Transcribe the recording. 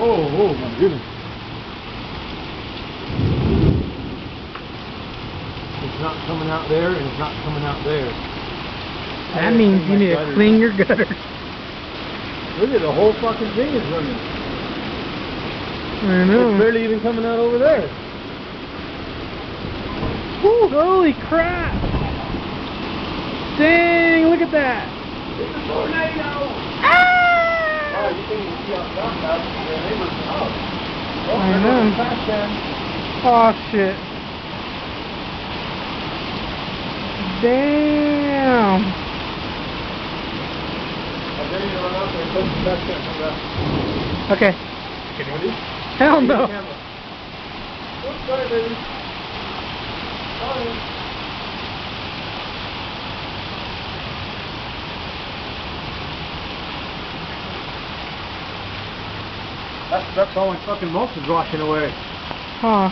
Oh my goodness. It's not coming out there, and it's not coming out there. That means you need to clean your gutters. Look at the whole fucking thing is running. I know. It's barely even coming out over there. Woo, holy crap! Dang, look at that! It's a tornado! Ah! Oh, you think you see outside now? Your neighbor's house. Oh, I know. Oh shit. Damn. I'm ready to run out there and put the trash can come back. Okay. Okay, ready? Hell no. Oops, sorry, baby. Sorry. That's how my fucking mulch is washing away. Huh.